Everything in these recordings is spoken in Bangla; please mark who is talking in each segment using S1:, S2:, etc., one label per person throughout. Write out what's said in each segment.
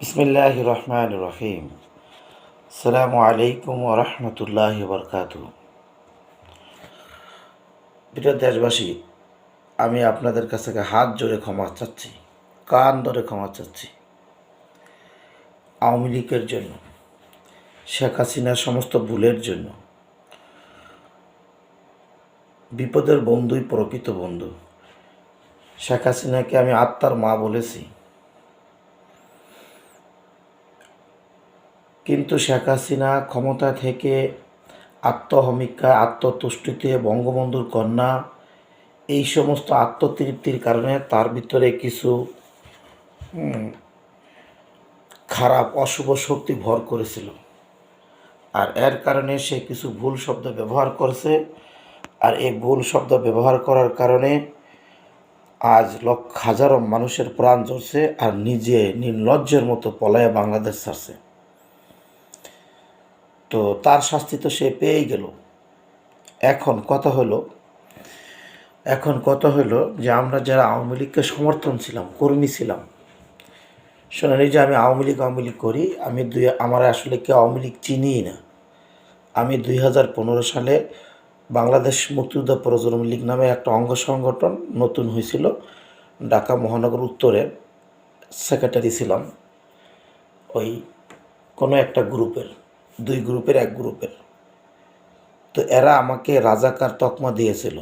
S1: বিসমিল্লাহির রহমানির রহিম। আসসালামু আলাইকুম ওয়া রাহমাতুল্লাহি ওয়া বারাকাতুহু। প্রিয় দেশবাসী, আমি আপনাদের কাছ থেকে হাত জোড়ে ক্ষমা চাচ্ছি, কান ধরে ক্ষমা চাচ্ছি। আওয়ামী লীগের জন্য, শেখ হাসিনার সমস্ত ভুলের জন্য। বিপদের বন্ধুই প্রকৃত বন্ধু। শেখ হাসিনাকে আমি আত্মার মা বলেছি, কিন্তু শেখ হাসিনা ক্ষমতা থেকে আত্মহমিকায়, আত্মতুষ্টিতে বঙ্গবন্ধুর কন্যা, এই সমস্ত আত্মতৃপ্তির কারণে তার ভিতরে কিছু খারাপ অশুভ শক্তি ভর করেছিল। আর এর কারণে সে কিছু ভুল শব্দ ব্যবহার করেছে। আর এই ভুল শব্দ ব্যবহার করার কারণে আজ হাজারো মানুষের প্রাণ জ্বলছে, আর নিজে নির্লজ্জের মতো পলায়ে বাংলাদেশ ছাড়ছে। তো তার শাস্তি তো সে পেয়েই গেল। এখন কথা হলো যে আমরা যারা আওয়ামী লীগকে সমর্থন ছিলাম, কর্মী ছিলাম, শোনেন, এই যে আমি আওয়ামী লীগ করি, আমার আসলে কেউ আওয়ামী লীগ চিনিই না। আমি 2015 সালে বাংলাদেশ মুক্তিযোদ্ধা প্রজন্ম লীগ নামে একটা অঙ্গ সংগঠন নতুন হয়েছিল, ঢাকা মহানগর উত্তরে সেক্রেটারি ছিলাম। ওই কোনো একটা গ্রুপের, দুই গ্রুপের এক গ্রুপের। তো এরা আমাকে রাজাকার তকমা দিয়েছিল।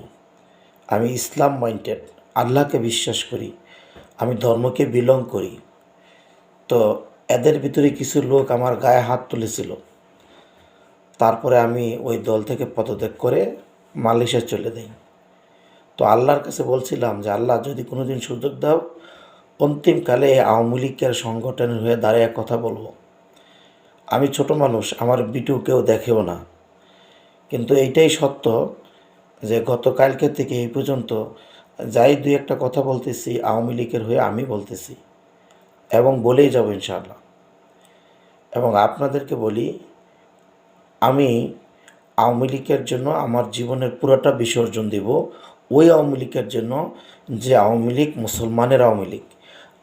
S1: আমি ইসলাম মাইন্ডেড, আল্লাহকে বিশ্বাস করি, আমি ধর্মকে বিলং করি। তো এদের ভিতরে কিছু লোক আমার গায়ে হাত তুলেছিল। তারপরে আমি ওই দল থেকে পদত্যাগ করে মালয়েশিয়া চলে যাই। তো আল্লাহর কাছে বলছিলাম যে আল্লাহ, যদি কোনো দিন সুযোগ দাও, অন্তিমকালে আওয়ামী লীগের সংগঠনের হয়ে দাঁড়িয়ে কথা বলবো। আমি ছোট মানুষ, আমার বিটু কেউ দেখেও না, কিন্তু এইটাই সত্য যে গতকালকে থেকে এই পর্যন্ত যাই দুই একটা কথা বলতেছি আওয়ামী লীগের হয়ে আমি বলতেছি, এবং বলেই যাব ইনশাআল্লাহ। এবং আপনাদেরকে বলি, আমি আওয়ামী লীগের জন্য আমার জীবনের পুরোটা বিসর্জন দেব। ওই আওয়ামী লীগের জন্য যে আওয়ামী লীগ মুসলমানের আওয়ামী লীগ।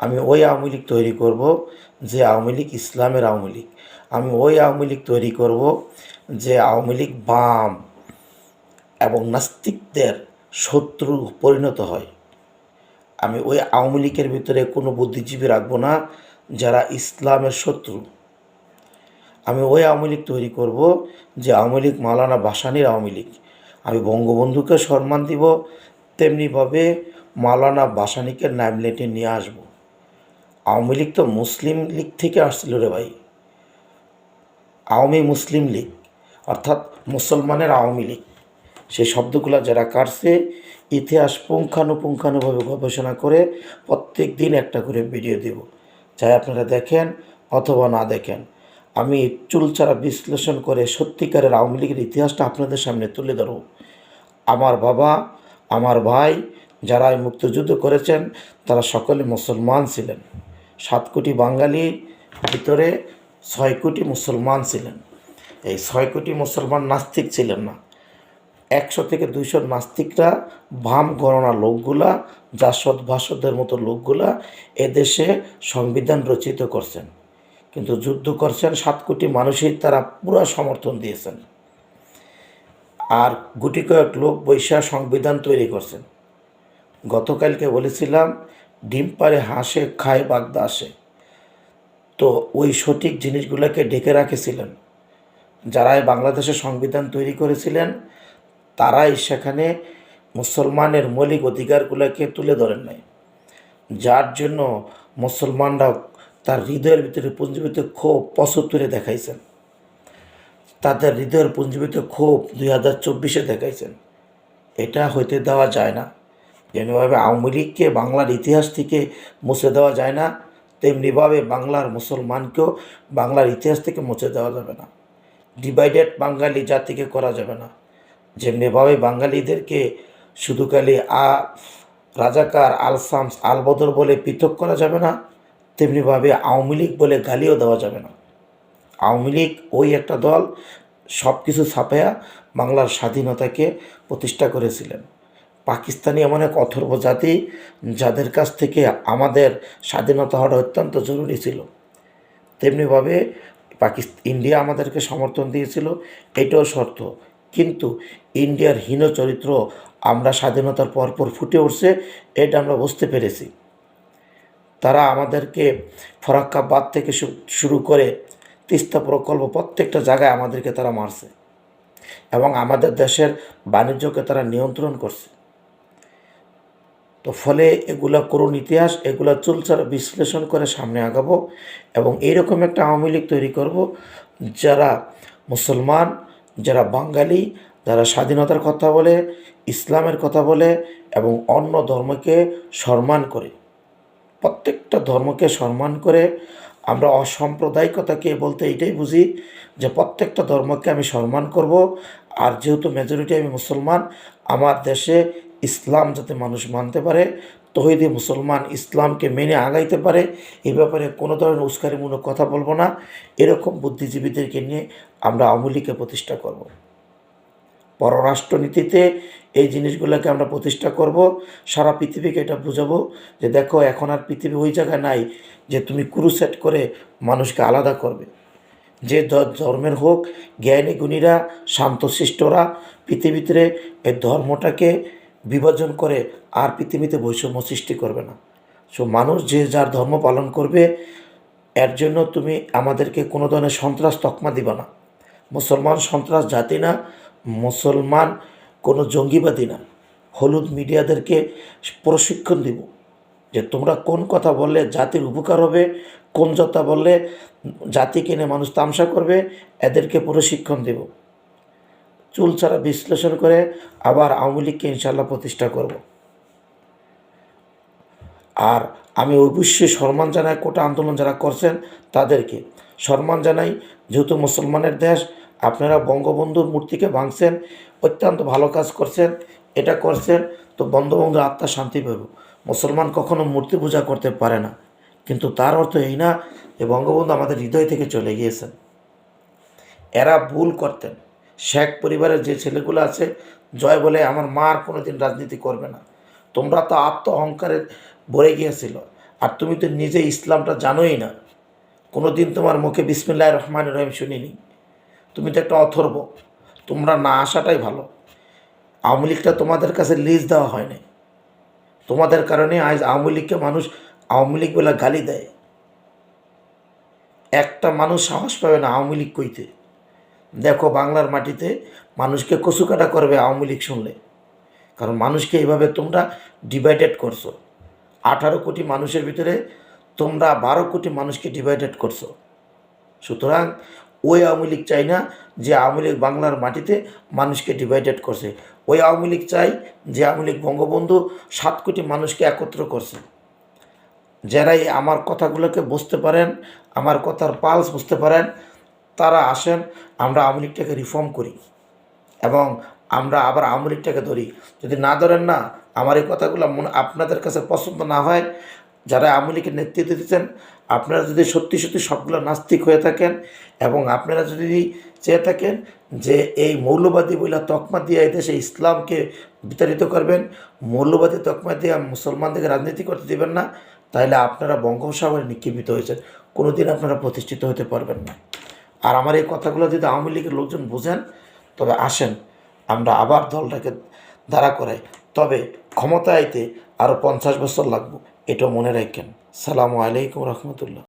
S1: আমি ওই আওয়ামী লীগ তৈরি করব যে আওয়ামী লীগ ইসলামের আওয়ামী লীগ। আমি ওই আওয়ামী লীগ তৈরি করব যে আওয়ামী লীগ বাম এবং নাস্তিকদের শত্রু পরিণত হয়। আমি ওই আওয়ামী লীগের ভিতরে কোনো বুদ্ধিজীবী রাখবো না যারা ইসলামের শত্রু। আমি ওই আওয়ামী লীগ তৈরি করব যে আওয়ামী লীগ মাওলানা ভাসানীর আওয়ামী লীগ। আমি বঙ্গবন্ধুকে সম্মান দিব, তেমনিভাবে মাওলানা ভাসানীকে নাইমলাইটে নিয়ে আসব। আওয়ামী লীগ তো মুসলিম লীগ থেকে আসছিল রে ভাই। আওয়ামী মুসলিম লীগ অর্থাৎ মুসলমানের আওয়ামী লীগ। সেই শব্দগুলো যারা কাটছে, ইতিহাস পুঙ্খানুপুঙ্খানুভাবে গবেষণা করে প্রত্যেক দিন একটা করে ভিডিও দেব, চাই আপনারা দেখেন অথবা না দেখেন। আমি চুলচারা বিশ্লেষণ করে সত্যিকারের আওয়ামী লীগের ইতিহাসটা আপনাদের সামনে তুলে ধরব। আমার বাবা, আমার ভাই যারা মুক্তিযুদ্ধ করেছেন, তারা সকলে মুসলমান ছিলেন। 7 কোটি বাঙালির ভিতরে 6 কোটি মুসলমান ছিলেন। এই 6 কোটি মুসলমান নাস্তিক ছিলেন না। 100 থেকে 200 নাস্তিকরা, ভাম গণনা লোকগুলা, জাসদ ভাসদের মতো লোকগুলা এদেশে সংবিধান রচিত করছেন, কিন্তু যুদ্ধ করছেন 7 কোটি মানুষই, তারা পুরো সমর্থন দিয়েছেন। আর গুটি কয়েক লোক বৈশা সংবিধান তৈরি করছেন। গতকালকে বলেছিলাম, ডিম পারে হাঁসে, খায় বাগদা আসে। তো ওই সঠিক জিনিসগুলোকে ঢেকে রাখেছিলেন যারাই বাংলাদেশের সংবিধান তৈরি করেছিলেন, তারাই সেখানে মুসলমানের মৌলিক অধিকারগুলোকে তুলে ধরেন নাই। যার জন্য মুসলমানরা তার হৃদয়ের ভিতরে পুঞ্জীভূত ক্ষোভ 75-এ দেখাইছেন, তাদের হৃদয়ের পুঞ্জীভূত ক্ষোভ 2024-এ দেখাইছেন। এটা হইতে দেওয়া যায় না। যেমনিভাবে আওয়ামী লীগকে বাংলার ইতিহাস থেকে মুছে দেওয়া যায় না, তেমনিভাবে বাংলার মুসলমানকেও বাংলার ইতিহাস থেকে মুছে দেওয়া যাবে না। ডিভাইডেড বাঙালি জাতিকে করা যাবে না। যেমনিভাবে বাঙালিদেরকে শুধু খালি রাজাকার, আলসামস, আলবদর বলে পৃথক করা যাবে না, তেমনিভাবে আওয়ামী লীগ বলে গালিও দেওয়া যাবে না। আওয়ামী লীগ ওই একটা দল, সব কিছু ছাপায়া বাংলার স্বাধীনতাকে প্রতিষ্ঠা করেছিলেন। পাকিস্তানি এমন এক অথর্ব জাতি, যাদের কাছ থেকে আমাদের স্বাধীনতা হওয়াটা অত্যন্ত জরুরি ছিল। তেমনিভাবে ইন্ডিয়া আমাদেরকে সমর্থন দিয়েছিল, এটাও শর্ত। কিন্তু ইন্ডিয়ার হীন চরিত্র আমরা স্বাধীনতার পরপর ফুটে উঠছে, এটা আমরা বুঝতে পেরেছি। তারা আমাদেরকে ফরাক্কাবাদ থেকে শুরু করে তিস্তা প্রকল্প প্রত্যেকটা জায়গায় আমাদেরকে তারা মারছে এবং আমাদের দেশের বাণিজ্যকে তারা নিয়ন্ত্রণ করছে। তো ফলে এগুলা করুণ ইতিহাস, এগুলা চুলচারা বিশ্লেষণ করে সামনে আগাবো এবং এইরকম একটা আওয়ামী লীগ তৈরি করব যারা মুসলমান, যারা বাঙালি, যারা স্বাধীনতার কথা বলে, ইসলামের কথা বলে এবং অন্য ধর্মকে সম্মান করে, প্রত্যেকটা ধর্মকে সম্মান করে। আমরা অসাম্প্রদায়িকতাকে বলতে এইটাই বুঝি যে প্রত্যেকটা ধর্মকে আমি সম্মান করব। আর যেহেতু মেজরিটি আমি মুসলমান, আমার দেশে ইসলাম যাতে মানুষ মানতে পারে, তৌহিদি মুসলমান ইসলামকে মেনে আগাইতে পারে, এই ব্যাপারে কোনো ধরনের উস্কানিমূলক কথা বলবো না। এরকম বুদ্ধিজীবীদেরকে নিয়ে আমরা আওয়ামী লীগকে প্রতিষ্ঠা করব। পররাষ্ট্রনীতিতে এই জিনিসগুলোকে আমরা প্রতিষ্ঠা করব। সারা পৃথিবীকে এটা বুঝাবো যে দেখো, এখন আর পৃথিবী ওই জায়গায় নাই যে তুমি ক্রুসেড করে মানুষকে আলাদা করবে। যে ধর্মের হোক, জ্ঞানী গুণীরা, শান্তশিষ্টরা পৃথিবীতে এই ধর্মটাকে বিভাজন করে আর পৃথিবীতে বৈষম্য সৃষ্টি করবে না। সো মানুষ যে যার ধর্ম পালন করবে, এর জন্য তুমি আমাদেরকে কোনো ধরনের সন্ত্রাস তকমা দিবা না। মুসলমান সন্ত্রাস জাতি না, মুসলমান কোনো জঙ্গিবাদী না। হলুদ মিডিয়াদেরকে প্রশিক্ষণ দিব যে তোমরা কোন কথা বললে জাতির উপকার হবে, কোন কথা বললে জাতিকে নিয়ে মানুষ তামসা করবে, এদেরকে প্রশিক্ষণ দেব। চুলচারা বিশ্লেষণ করে আবার আওয়ামী লীগকে ইনশাল্লাহ প্রতিষ্ঠা করব। আর আমি অবশ্যই সম্মান জানাই কোটা আন্দোলন যারা করছেন তাদেরকে সম্মান জানাই। যেহেতু মুসলমানের দেশ, আপনারা বঙ্গবন্ধুর মূর্তিকে ভাঙছেন, অত্যন্ত ভালো কাজ করছেন, এটা করছেন তো বঙ্গবন্ধুর আত্মা শান্তি পাবে। মুসলমান কখনো মূর্তি পূজা করতে পারে না, কিন্তু তার অর্থ এই না যে বঙ্গবন্ধু আমাদের হৃদয় থেকে চলে গিয়েছেন। এরা ভুল করতেন। শেখ পরিবারের যে ছেলেগুলো আছে, জয় বলে আমার মা আর কোনো দিন রাজনীতি করবে না। তোমরা তো আত্ম অহংকারে ভরে গিয়েছিল, আর তুমি তো নিজে ইসলামটা জানোই না। কোনো দিন তোমার মুখে বিসমিল্লাহির রহমানির রহিম শুনিনি। তুমি তো একটা অথর্ব। তোমরা না আসাটাই ভালো। আওয়ামী লীগটা তোমাদের কাছে লিজ দেওয়া হয়নি। তোমাদের কারণে আজ আওয়ামী লীগকে মানুষ আওয়ামী লীগ বলে গালি দেয়। একটা মানুষ সাহস পাবে না আওয়ামী লীগ কইতে। দেখো, বাংলার মাটিতে মানুষকে কচুকাটা করবে আওয়ামী লীগ শুনলে। কারণ মানুষকে এইভাবে তোমরা ডিভাইডেড করছো। 18 কোটি মানুষের ভিতরে তোমরা 12 কোটি মানুষকে ডিভাইডেড করছো। সুতরাং ওই আওয়ামী লীগ চাই না যে আওয়ামী লীগ বাংলার মাটিতে মানুষকে ডিভাইডেড করছে। ওই আওয়ামী লীগ চাই যে আওয়ামী লীগ বঙ্গবন্ধু 7 কোটি মানুষকে একত্র করছে। যারাই আমার কথাগুলোকে বুঝতে পারেন, আমার কথার পালস বুঝতে পারেন, তারা আসেন, আমরা আওয়ামী লীগটাকে রিফর্ম করি এবং আমরা আবার আওয়ামী লীগটাকে ধরি। যদি না ধরেন না, আমার এই কথাগুলো আপনাদের কাছে পছন্দ না হয়, যারা আওয়ামী লীগের নেতৃত্ব দিচ্ছেন, আপনারা যদি সত্যি সত্যি সবগুলো নাস্তিক হয়ে থাকেন এবং আপনারা যদি চেয়ে থাকেন যে এই মৌলবাদী বলে তকমা দিয়ে এই দেশে ইসলামকে বিতাড়িত করবেন, মৌলবাদী তকমা দিয়ে মুসলমানদেরকে রাজনীতি করতে দেবেন না, তাহলে আপনারা বঙ্গোপসাগরে নিক্ষেপিত হয়েছেন, কোনো দিন আপনারা প্রতিষ্ঠিত হতে পারবেন না। আর আমার এই কথাগুলো যদি আওয়ামী লীগের লোকজন বোঝেন, তবে আসেন আমরা আবার দলটাকে দাঁড়া করাই। তবে ক্ষমতা আইতে আরও 50 বছর লাগবে, এটাও মনে রাখেন। সালামু আলাইকুম রহমতুল্লাহ।